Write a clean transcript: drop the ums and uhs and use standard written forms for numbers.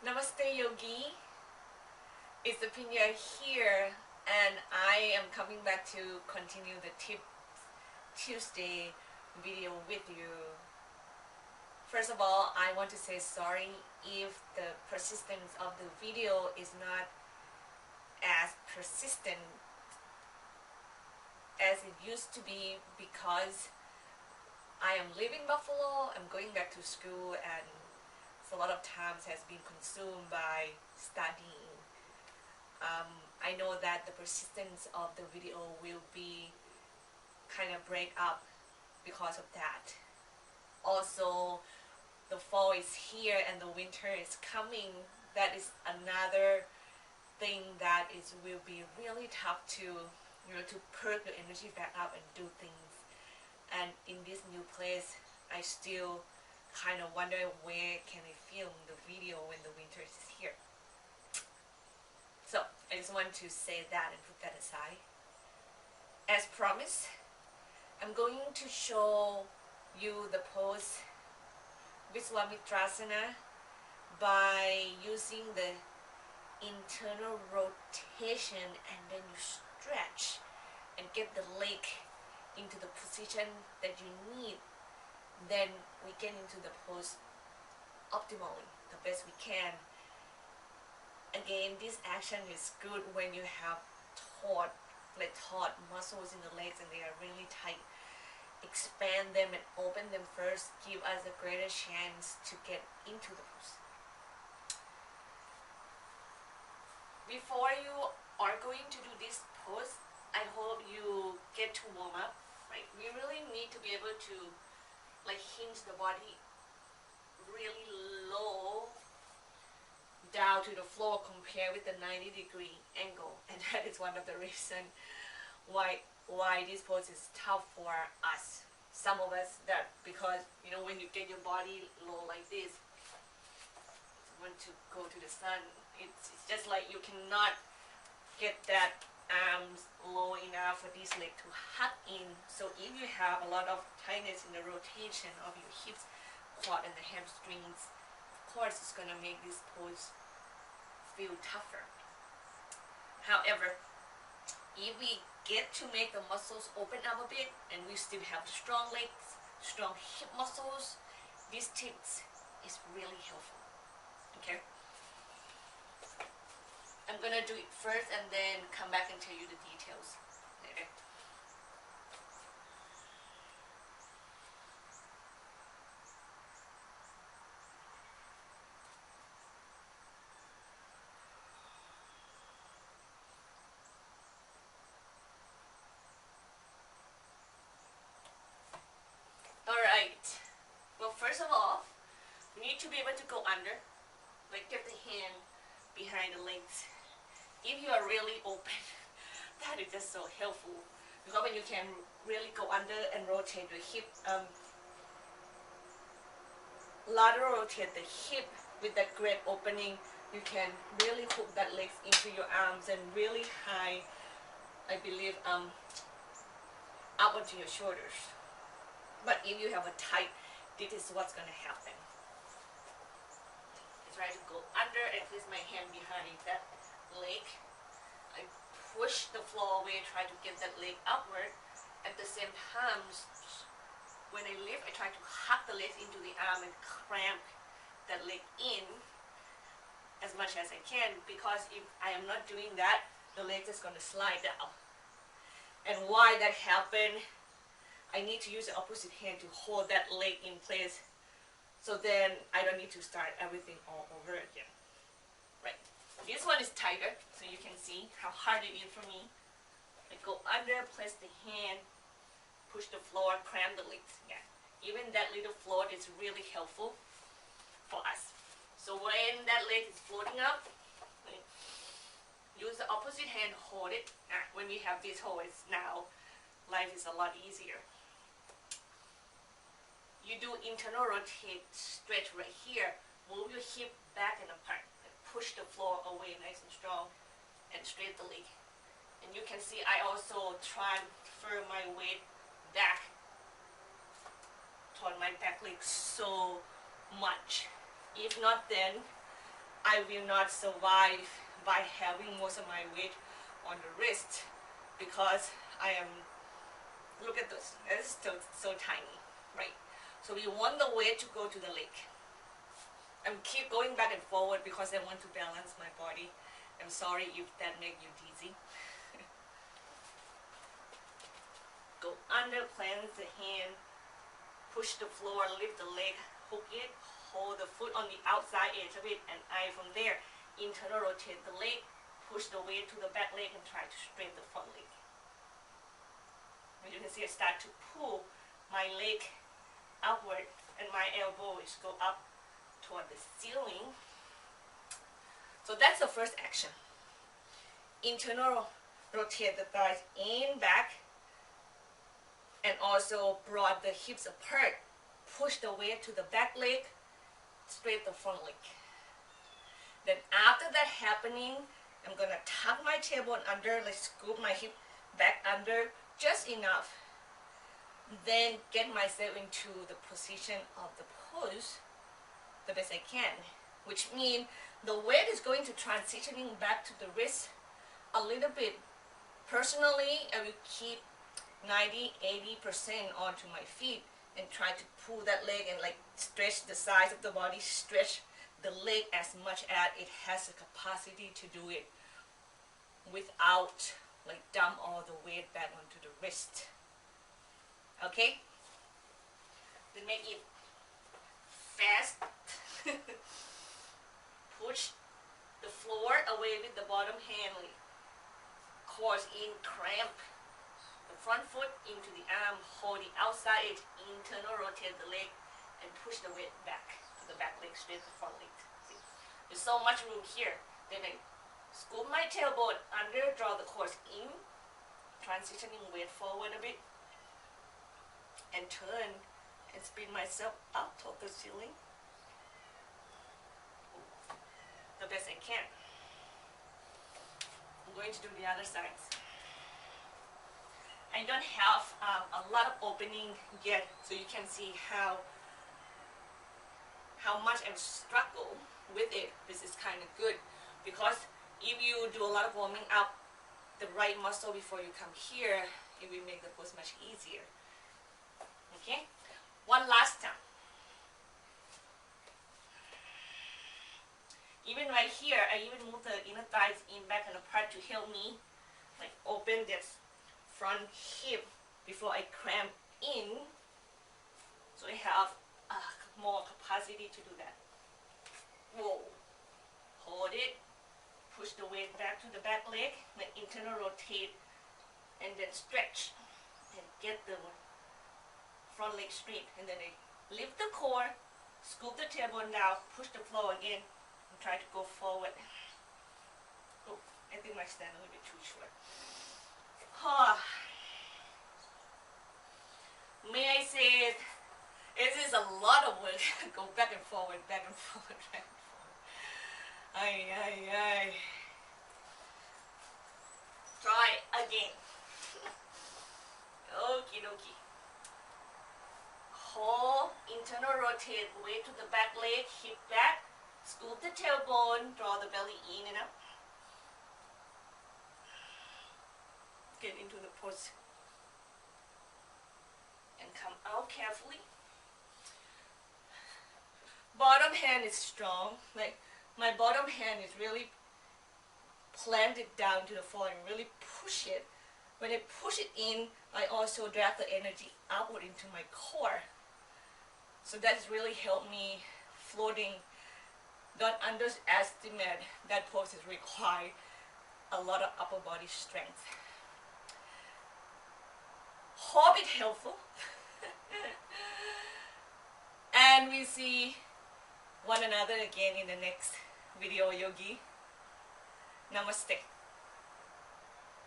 Namaste Yogi, it's Aphinya here, and I am coming back to continue the Tip Tuesday video with you. First of all, I want to say sorry if the persistence of the video is not as persistent as it used to be because I am leaving Buffalo, I'm going back to school, and a lot of times has been consumed by studying. I know that the persistence of the video will be kind of break up because of that. Also, the fall is here and the winter is coming. That is another thing that will be really tough to to perk the energy back up and do things. And in this new place, I still kind of wonder where can I film the video when the winter is here. So I just want to say that and put that aside. As promised, I'm going to show you the pose Visvamitrasana by using the internal rotation, and then you stretch and get the leg into the position that you need. Then we get into the pose optimally, the best we can. Again, this action is good when you have taut muscles in the legs and they are really tight. Expand them and open them first, give us a greater chance to get into the pose. Before you are going to do this pose, I hope you get to warm up, right? We really need to be able to hinge the body really low down to the floor compared with the 90-degree angle, and that is one of the reasons why this pose is tough for us. Some of us, that because when you get your body low like this, want to go to the sun, it's just like you cannot get that arms low enough for this leg to hug in. So if you have a lot of tightness in the rotation of your hips, quad, and the hamstrings, of course it's going to make this pose feel tougher. However, if we get to make the muscles open up a bit and we still have strong legs, strong hip muscles, these tips is really helpful. Okay, I'm gonna do it first and then come back and tell you the details later. Alright, well, first of all, we need to be able to go under, get the hand behind the legs. If you are really open, that is just so helpful, because when you can really go under and rotate the hip, lateral rotate the hip with that great opening, you can really hook that leg into your arms and really high, I believe, up onto your shoulders. But if you have a tight, this is what's going to happen. I try to go under and place my hand behind that leg. I push the floor away, try to get that leg upward. At the same time, when I lift, I try to hug the leg into the arm and cramp that leg in as much as I can, because if I am not doing that, the leg is going to slide down. And why that happened, I need to use the opposite hand to hold that leg in place, so then I don't need to start everything all over again. Right. This one is tighter, so you can see how hard it is for me. I go under, place the hand, push the floor, cramp the legs. Yeah. Even that little float is really helpful for us. So when that leg is floating up, use the opposite hand, hold it. When we have this hold, now life is a lot easier. You do internal rotate, stretch right here, move your hip back and apart, and push the floor away nice and strong, and straight the leg. And you can see I also try to transfer my weight back toward my back leg so much. If not, then I will not survive by having most of my weight on the wrist, because I am, look at this, it's still so tiny, right? So we want the weight to go to the leg. I'm keep going back and forward because I want to balance my body. I'm sorry if that makes you dizzy. Go under, cleanse the hand, push the floor, lift the leg, hook it, hold the foot on the outside edge of it, and I from there, internal rotate the leg, push the weight to the back leg and try to straighten the front leg. As you can see, I start to pull my leg upward and my elbows go up toward the ceiling. So that's the first action. Internal rotate the thighs in, back, and also brought the hips apart. Push the weight to the back leg, straighten the front leg. Then after that happening, I'm gonna tuck my tailbone under, like scoop my hip back under just enough. Then get myself into the position of the pose the best I can, which means the weight is going to transitioning back to the wrist a little bit. Personally, I will keep 90–80% onto my feet and try to pull that leg and like stretch the size of the body, stretch the leg as much as it has the capacity to do it without like dump all the weight back onto the wrist. Okay? Then make it fast. Push the floor away with the bottom hand, like course in, cramp the front foot into the arm, hold the outside edge, internal rotate the leg, and push the weight back to the back leg, straight the front leg. See? There's so much room here. Then I scoop my tailbone under, draw the course in, transitioning weight forward a bit, and turn and spin myself up toward the ceiling the best I can. I'm going to do the other sides. I don't have a lot of opening yet, so you can see how much I've struggled with it. This is kind of good, because if you do a lot of warming up the right muscle before you come here, it will make the pose much easier. Okay, one last time. Even right here, I even move the inner thighs in, back, and apart to help me like open this front hip before I cramp in, so I have more capacity to do that. Whoa. Hold it, push the weight back to the back leg, then internal rotate, and then stretch, and get the front leg straight, and then I lift the core, scoop the tailbone down, push the floor again, and try to go forward. Oh, I think my stand a little bit too short. May I say it is a lot of work. Go back and forward, back and forward, back and forward. Ay, ay, ay. Try again. Okie dokie. Hold, internal rotate, weight to the back leg, hip back, scoop the tailbone, draw the belly in and up. Get into the pose and come out carefully. Bottom hand is strong. Like my bottom hand is really planted down to the floor and really push it. When I push it in, I also drag the energy outward into my core. So that's really helped me floating. Don't underestimate that pose is required a lot of upper body strength. Hope it's helpful. And we see one another again in the next video, Yogi. Namaste.